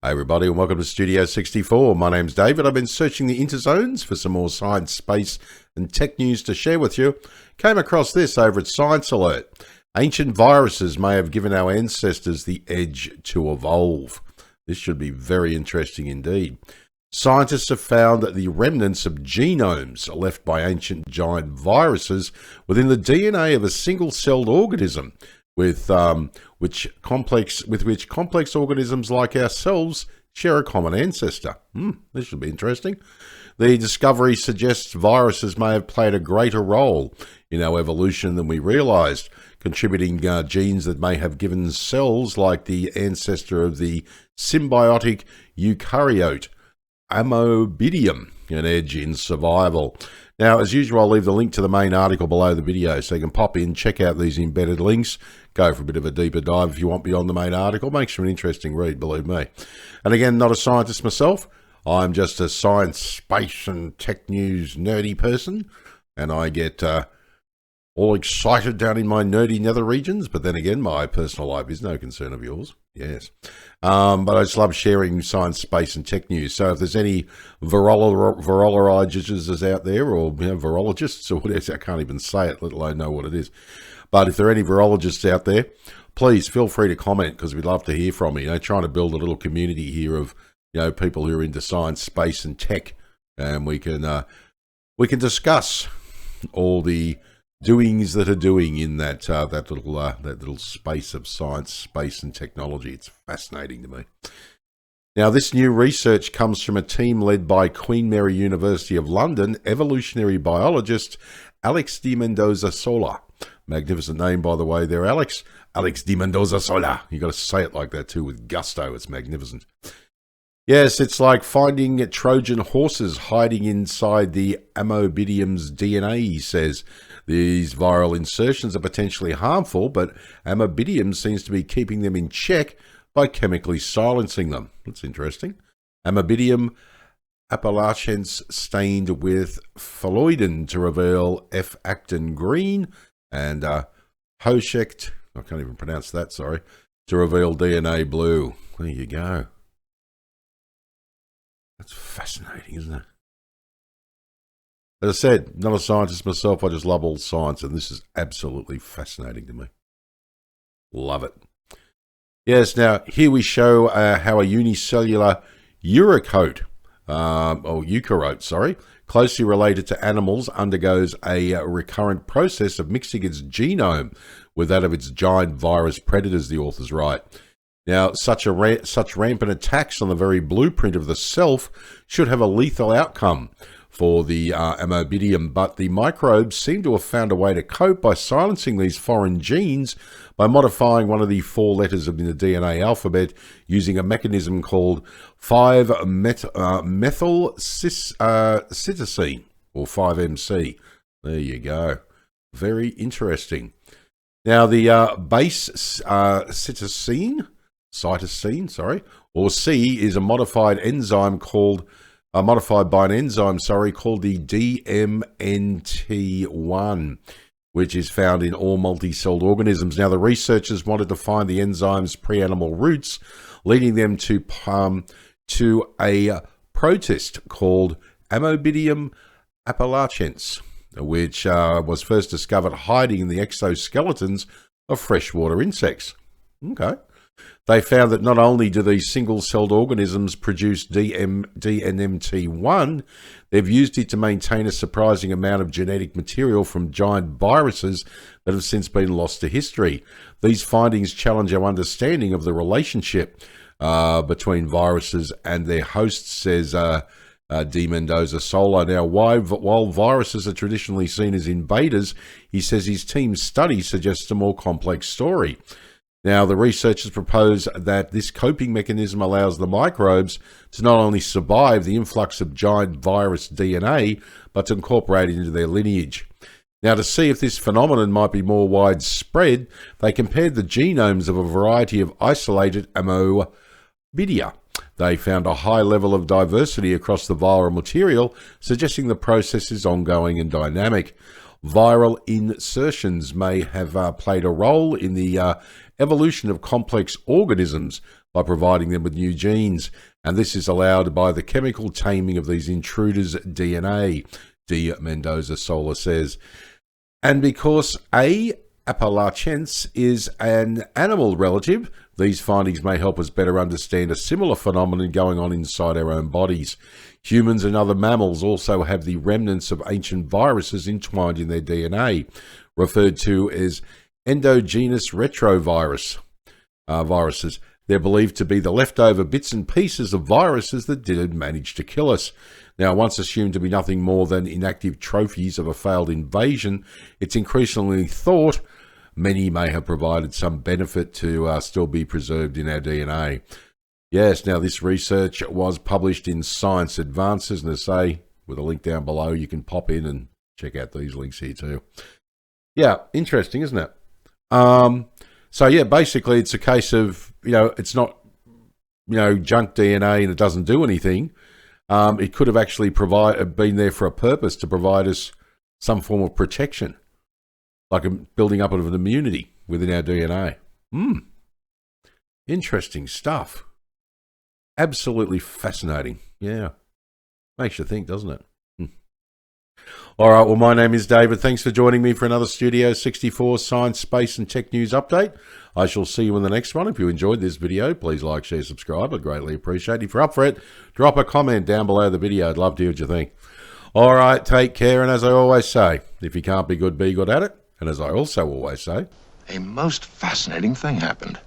Hey everybody, and welcome to Studio 64. My name's David. I've been searching the interzones for some more science, space, and tech news to share with you. Came across this over at Science Alert. Ancient viruses may have given our ancestors the edge to evolve. This should be very interesting indeed. Scientists have found that the remnants of genomes left by ancient giant viruses within the DNA of a single-celled organism, with which complex organisms like ourselves share a common ancestor. This should be interesting. The discovery suggests viruses may have played a greater role in our evolution than we realized, contributing genes that may have given cells like the ancestor of the symbiotic eukaryote, Amoebidium, an edge in survival. Now, as usual, I'll leave the link to the main article below the video, so you can pop in, check out these embedded links, go for a bit of a deeper dive if you want beyond the main article. Makes for an interesting read, believe me. And again, not a scientist myself. I'm just a science, space, and tech news nerdy person, and I get all excited down in my nerdy nether regions, but then again, my personal life is no concern of yours. Yes. But I just love sharing science, space, and tech news. So if there's any virologists out there, or virologists, or whatever, I can't even say it, let alone know what it is. But if there are any virologists out there, please feel free to comment, because we'd love to hear from you. Trying to build a little community here of people who are into science, space, and tech, and we can discuss all the doings that are doing in that little space of science, space, and technology. It's fascinating to me. Now, this new research comes from a team led by Queen Mary University of London evolutionary biologist Alex de Mendoza Sola. Magnificent name, by the way, there, Alex. Alex de Mendoza Sola. You got to say it like that too, with gusto. It's magnificent. Yes, it's like finding Trojan horses hiding inside the Amoebidium's DNA, he says. These viral insertions are potentially harmful, but Amoebidium seems to be keeping them in check by chemically silencing them. That's interesting. Amoebidium appalachens stained with phalloidin to reveal F-actin green, and Hoshect, I can't even pronounce that, sorry, to reveal DNA blue. There you go. That's fascinating, isn't it? As I said, not a scientist myself, I just love all science, and this is absolutely fascinating to me. Love it. Yes, now here we show how a unicellular eukaryote, closely related to animals, undergoes a recurrent process of mixing its genome with that of its giant virus predators, the authors write. Now, such rampant attacks on the very blueprint of the self should have a lethal outcome for the Amoebidium, but the microbes seem to have found a way to cope by silencing these foreign genes by modifying one of the 4 letters in the DNA alphabet using a mechanism called 5-methylcytosine, or 5MC. There you go. Very interesting. Now, the base cytosine, or C, is a modified enzyme called by an enzyme called the DMNT1, which is found in all multi-celled organisms. Now, the researchers wanted to find the enzyme's pre-animal roots, leading them to a protist called Amoebidium appalachens, which was first discovered hiding in the exoskeletons of freshwater insects. Okay. They found that not only do these single-celled organisms produce DNMT1, they've used it to maintain a surprising amount of genetic material from giant viruses that have since been lost to history. These findings challenge our understanding of the relationship between viruses and their hosts, says de Mendoza Sola. Now, while viruses are traditionally seen as invaders, he says his team's study suggests a more complex story. Now, the researchers propose that this coping mechanism allows the microbes to not only survive the influx of giant virus DNA, but to incorporate it into their lineage. Now, to see if this phenomenon might be more widespread, they compared the genomes of a variety of isolated Amoebidia. They found a high level of diversity across the viral material, suggesting the process is ongoing and dynamic. viral insertions may have played a role in the evolution of complex organisms by providing them with new genes, and this is allowed by the chemical taming of these intruders' DNA, D. Mendoza Sola says. And because A. appalachens is an animal relative, these findings may help us better understand a similar phenomenon going on inside our own bodies. Humans and other mammals also have the remnants of ancient viruses entwined in their DNA, referred to as endogenous retrovirus viruses. They're believed to be the leftover bits and pieces of viruses that didn't manage to kill us. Now, once assumed to be nothing more than inactive trophies of a failed invasion, it's increasingly thought many may have provided some benefit to still be preserved in our DNA. Yes, now this research was published in Science Advances, and as I say, with a link down below, you can pop in and check out these links here too. Yeah, interesting, isn't it? So yeah, basically it's a case of, it's not, junk DNA and it doesn't do anything. It could have actually been there for a purpose to provide us some form of protection, like a building up of an immunity within our DNA. Interesting stuff. Absolutely fascinating. Yeah. Makes you think, doesn't it? All right, well, my name is David. Thanks for joining me for another Studio 64 Science, Space and Tech News update. I shall see you in the next one. If you enjoyed this video, please like, share, subscribe. I'd greatly appreciate it. If you're up for it, drop a comment down below the video. I'd love to hear what you think. All right, take care. And as I always say, if you can't be good at it. And as I also always say, a most fascinating thing happened.